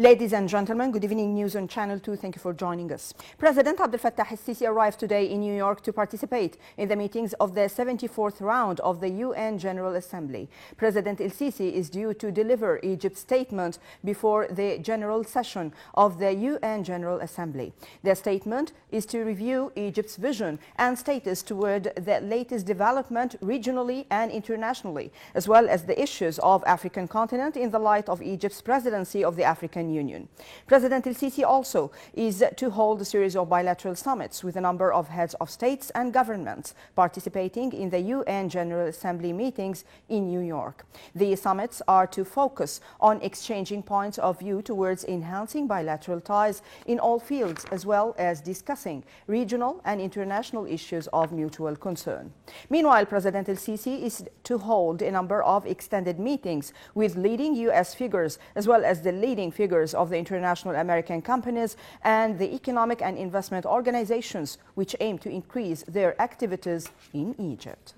Ladies and gentlemen, good evening. News on Channel 2. Thank you for joining us. President Abdel Fattah el-Sisi arrived today in New York to participate in the meetings of the 74th round of the UN General Assembly. President el-Sisi is due to deliver Egypt's statement before the general session of the UN General Assembly. The statement is to review Egypt's vision and status toward the latest development regionally and internationally, as well as the issues of African continent in the light of Egypt's presidency of the African Union. President el-Sisi also is to hold a series of bilateral summits with a number of heads of states and governments participating in the UN General Assembly meetings in New York. The summits are to focus on exchanging points of view towards enhancing bilateral ties in all fields, as well as discussing regional and international issues of mutual concern. Meanwhile, President el-Sisi is to hold a number of extended meetings with leading U.S. figures, as well as the leading figures of the international American companies and the economic and investment organizations which aim to increase their activities in Egypt.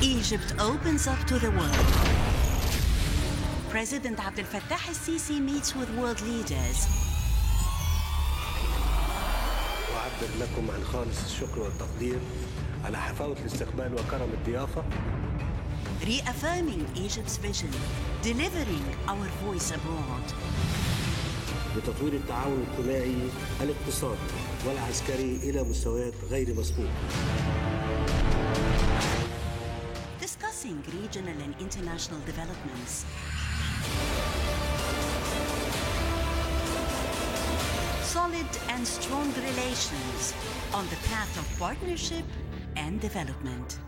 Egypt opens up to the world. President Abdel Fattah el-Sisi meets with world leaders. أعبر لكم عن خالص الشكر والتقدير على حفاوة الاستقبال وكرم الضيافة. Reaffirming Egypt's vision, delivering our voice abroad. بتطوير التعاون الثنائي الاقتصادي والعسكري إلى مستويات غير مسبوقة. Discussing regional and international developments. Solid and strong relations on the path of partnership and development.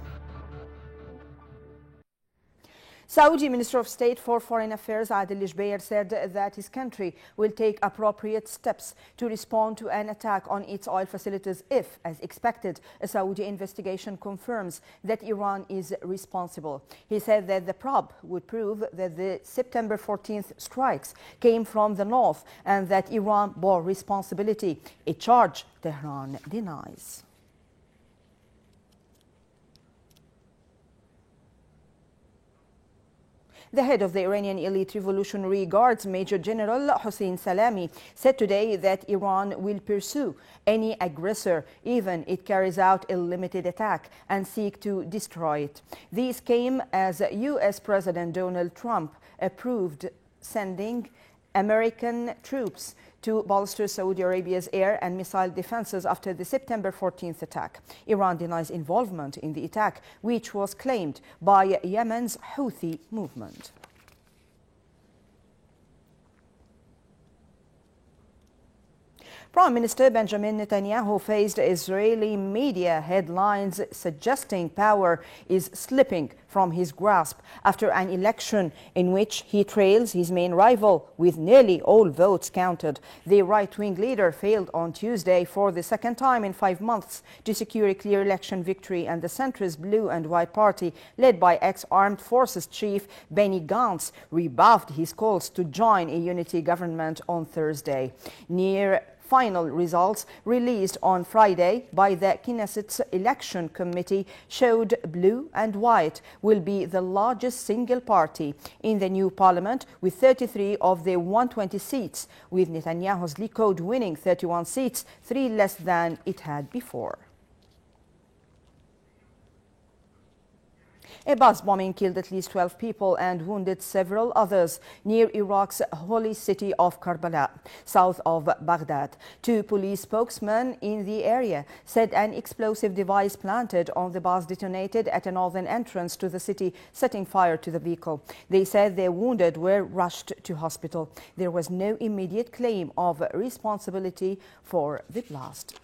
Saudi Minister of State for Foreign Affairs Adel al-Jubeir said that his country will take appropriate steps to respond to an attack on its oil facilities if, as expected, a Saudi investigation confirms that Iran is responsible. He said that the probe would prove that the September 14th strikes came from the north and that Iran bore responsibility, a charge Tehran denies. The head of the Iranian Elite Revolutionary Guards, Major General Hossein Salami, said today that Iran will pursue any aggressor, even if it carries out a limited attack, and seek to destroy it. This came as U.S. President Donald Trump approved sending American troops to bolster Saudi Arabia's air and missile defenses after the September 14th attack. Iran denies involvement in the attack, which was claimed by Yemen's Houthi movement. Prime Minister Benjamin Netanyahu faced Israeli media headlines suggesting power is slipping from his grasp after an election in which he trails his main rival with nearly all votes counted. The right-wing leader failed on Tuesday for the second time in 5 months to secure a clear election victory, and the centrist Blue and White Party, led by ex-armed forces chief Benny Gantz, rebuffed his calls to join a unity government on Thursday. Final results released on Friday by the Knesset's election committee showed Blue and White will be the largest single party in the new parliament with 33 of the 120 seats, with Netanyahu's Likud winning 31 seats, 3 less than it had before. A bus bombing killed at least 12 people and wounded several others near Iraq's holy city of Karbala, south of Baghdad. 2 police spokesmen in the area said an explosive device planted on the bus detonated at a northern entrance to the city, setting fire to the vehicle. They said their wounded were rushed to hospital. There was no immediate claim of responsibility for the blast.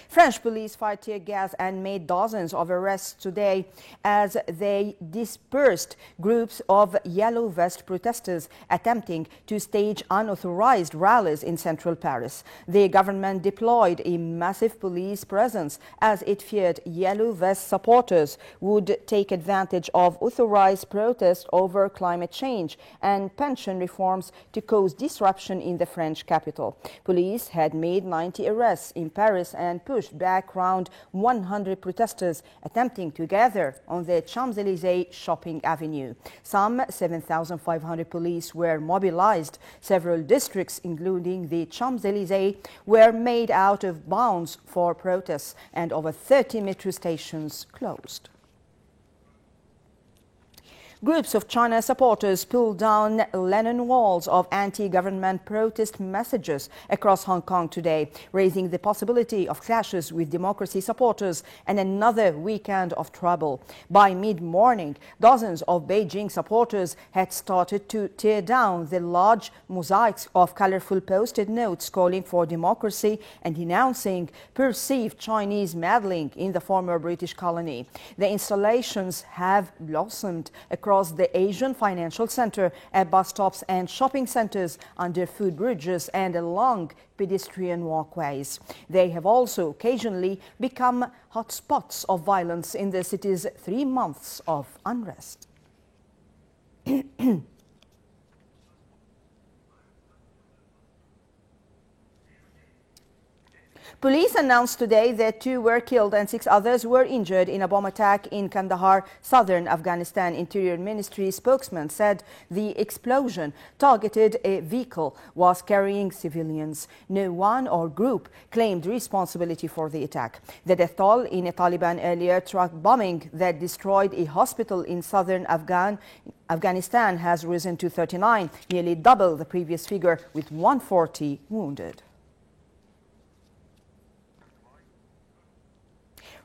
French police fired tear gas and made dozens of arrests today as they dispersed groups of yellow vest protesters attempting to stage unauthorized rallies in central Paris. The government deployed a massive police presence as it feared yellow vest supporters would take advantage of authorized protests over climate change and pension reforms to cause disruption in the French capital. Police had made 90 arrests in Paris and pushed back around 100 protesters attempting to gather on the Champs-Élysées shopping avenue. Some 7,500 police were mobilized. Several districts, including the Champs-Élysées, were made out of bounds for protests and over 30 metro stations closed. Groups of China supporters pulled down Lenin walls of anti-government protest messages across Hong Kong today, raising the possibility of clashes with democracy supporters and another weekend of trouble. By mid-morning, dozens of Beijing supporters had started to tear down the large mosaics of colorful posted notes calling for democracy and denouncing perceived Chinese meddling in the former British colony. The installations have blossomed across the Asian Financial Center, at bus stops and shopping centers, under food bridges and along pedestrian walkways. They have also occasionally become hotspots of violence in the city's 3 months of unrest. Police announced today that 2 were killed and 6 others were injured in a bomb attack in Kandahar, southern Afghanistan. Interior Ministry spokesman said the explosion targeted a vehicle was carrying civilians. No one or group claimed responsibility for the attack. The death toll in a Taliban earlier truck bombing that destroyed a hospital in southern Afghanistan has risen to 39, nearly double the previous figure, with 140 wounded.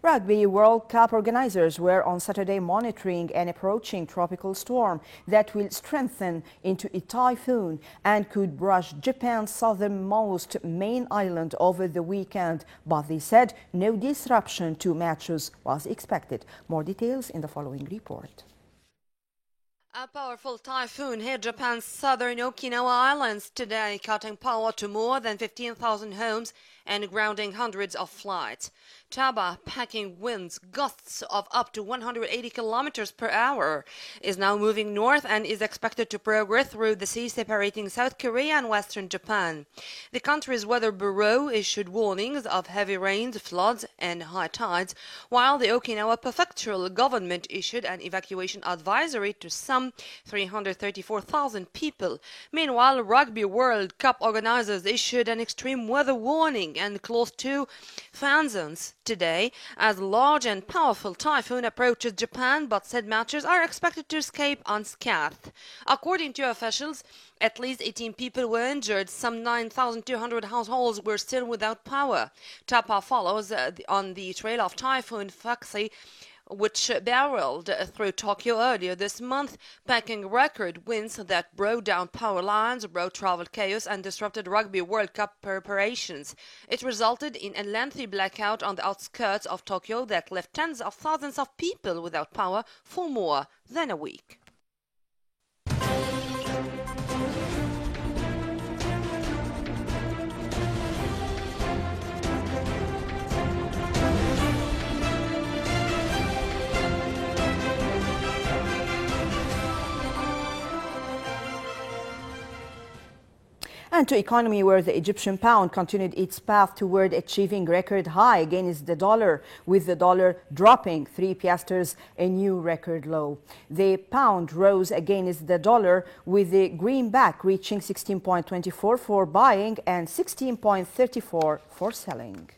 Rugby World Cup organizers were on Saturday monitoring an approaching tropical storm that will strengthen into a typhoon and could brush Japan's southernmost main island over the weekend. But they said no disruption to matches was expected. More details in the following report. A powerful typhoon hit Japan's southern Okinawa Islands today, cutting power to more than 15,000 homes and grounding hundreds of flights. Taba, packing winds, gusts of up to 180 kilometers per hour, is now moving north and is expected to progress through the sea separating South Korea and western Japan. The country's Weather Bureau issued warnings of heavy rains, floods, and high tides, while the Okinawa prefectural government issued an evacuation advisory to some 334,000 people. Meanwhile, Rugby World Cup organizers issued an extreme weather warning and closed 2 fan zones today as large and powerful typhoon approaches Japan, but said matches are expected to escape unscathed. According to officials, at least 18 people were injured. Some 9,200 households were still without power. Tapa follows on the trail of Typhoon Faxai, which barreled through Tokyo earlier this month, packing record winds that brought down power lines, brought travel chaos, and disrupted Rugby World Cup preparations. It resulted in a lengthy blackout on the outskirts of Tokyo that left tens of thousands of people without power for more than a week. And to economy, where the Egyptian pound continued its path toward achieving record high against the dollar, with the dollar dropping 3 piastres, a new record low. The pound rose against the dollar, with the greenback reaching 16.24 for buying and 16.34 for selling.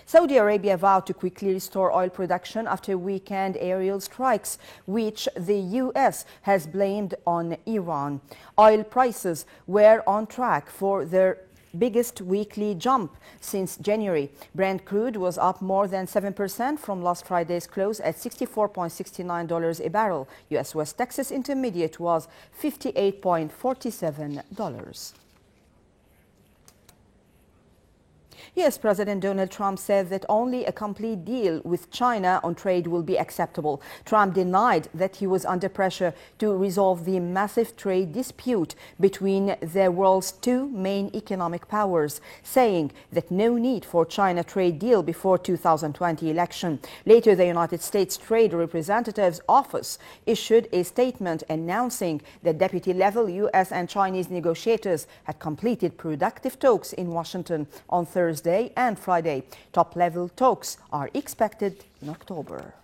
Saudi Arabia vowed to quickly restore oil production after weekend aerial strikes, which the U.S. has blamed on Iran. Oil prices were on track for their biggest weekly jump since January. Brent crude was up more than 7% from last Friday's close at $64.69 a barrel. U.S. West Texas Intermediate was $58.47. Yes, President Donald Trump said that only a complete deal with China on trade will be acceptable. Trump denied that he was under pressure to resolve the massive trade dispute between the world's two main economic powers, saying that no need for China trade deal before 2020 election. Later, the United States Trade Representative's office issued a statement announcing that deputy-level U.S. and Chinese negotiators had completed productive talks in Washington on Thursday and Friday. Top-level talks are expected in October.